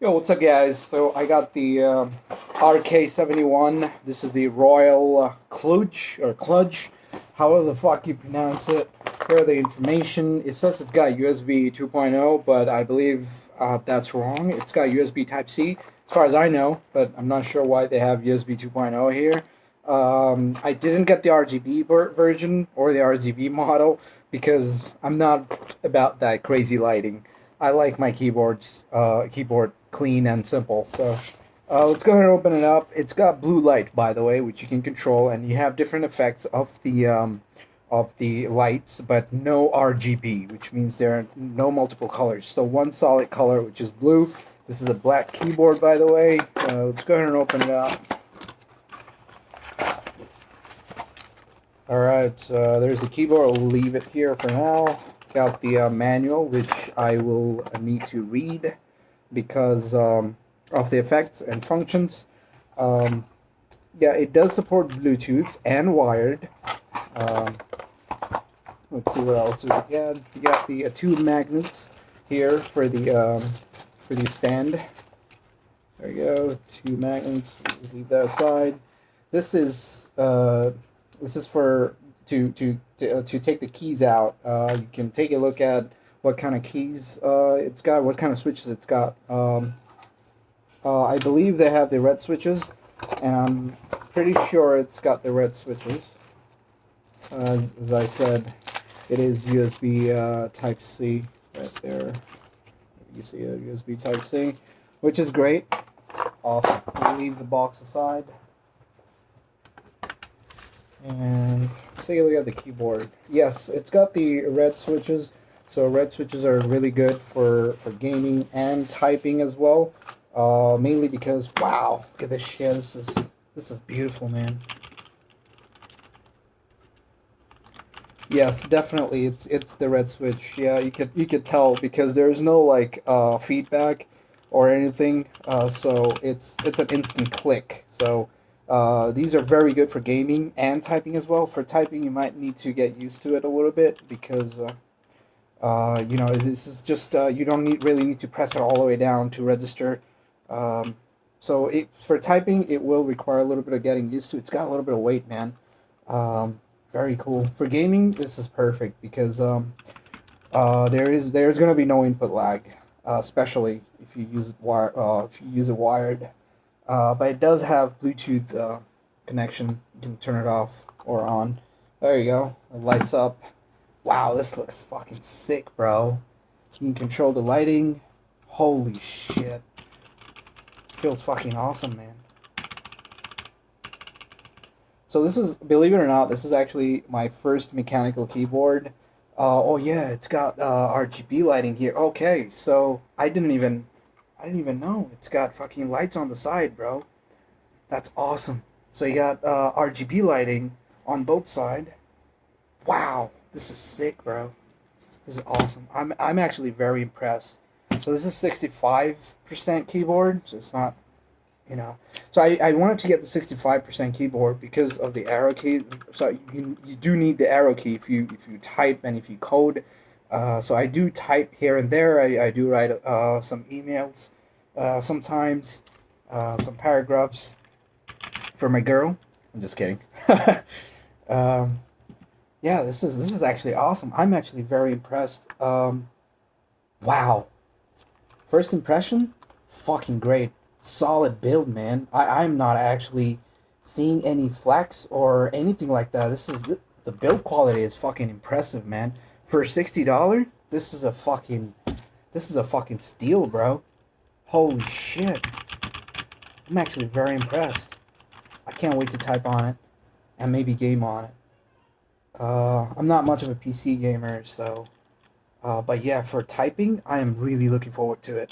Yo, what's up, guys? So I got the RK71. This is the Royal Kludge or Kludge, however the fuck you pronounce it. Here are the information. It says it's got USB 2.0, but I believe that's wrong. It's got USB Type C, as far as I know, but I'm not sure why they have USB 2.0 here. I didn't get the RGB version or the RGB model because I'm not about that crazy lighting. I like my keyboard clean and simple. So let's go ahead and open it up. It's got blue light, by the way, which you can control, and you have different effects of the lights, but no RGB, which means there are no multiple colors. So one solid color, which is blue. This is a black keyboard, by the way. Let's go ahead and open it up. All right, there's the keyboard. I'll leave it here for now. Got the manual, which I will need to read because of the effects and functions. Um, yeah, it does support Bluetooth and wired. Um, let's see what else we got. You got the two magnets here for the stand. There you go, two magnets. Leave that aside. This is for to take the keys out. You can take a look at what kind of keys it's got, what kind of switches it's got. I believe they have the red switches, and I'm pretty sure it's got the red switches. As I said, it is USB Type C right there. You see a USB Type C, which is great. Awesome. We'll leave the box aside. And let's take a look at the keyboard. Yes, it's got the red switches. So red switches are really good for gaming and typing as well. Mainly because, wow, look at this shit. This is beautiful, man. Yes, definitely, it's the red switch. Yeah, you could tell because there's no like feedback or anything. So it's an instant click. So these are very good for gaming and typing as well. For typing, you might need to get used to it a little bit because you know this is just you don't really need to press it all the way down to register. Um, so for typing, it will require a little bit of getting used to. It's got a little bit of weight, man. Um, Very cool. For gaming, this is perfect because there's gonna be no input lag, especially if you use it wired. But it does have Bluetooth connection. You can turn it off or on. There you go. It lights up. Wow, this looks fucking sick, bro. You can control the lighting. Holy shit. Feels fucking awesome, man. So this is, believe it or not, this is actually my first mechanical keyboard. Oh yeah, it's got RGB lighting here. Okay, so I didn't even know it's got fucking lights on the side, bro. That's awesome. So you got RGB lighting on both side. Wow, this is sick, bro. This is awesome. I'm actually very impressed. So this is 65% keyboard, so it's not, you know. So I wanted to get the 65% keyboard because of the arrow key. So you do need the arrow key if you type and if you code. So I do type here and there. I do write some emails sometimes, some paragraphs for my girl. I'm just kidding. um, yeah, this is actually awesome. I'm actually very impressed. Wow. First impression, fucking great. Solid build, man. I'm not actually seeing any flex or anything like that. The build quality is fucking impressive, man. For $60, this is a fucking steal, bro. Holy shit. I'm actually very impressed. I can't wait to type on it and maybe game on it. I'm not much of a PC gamer, so but yeah, for typing, I am really looking forward to it.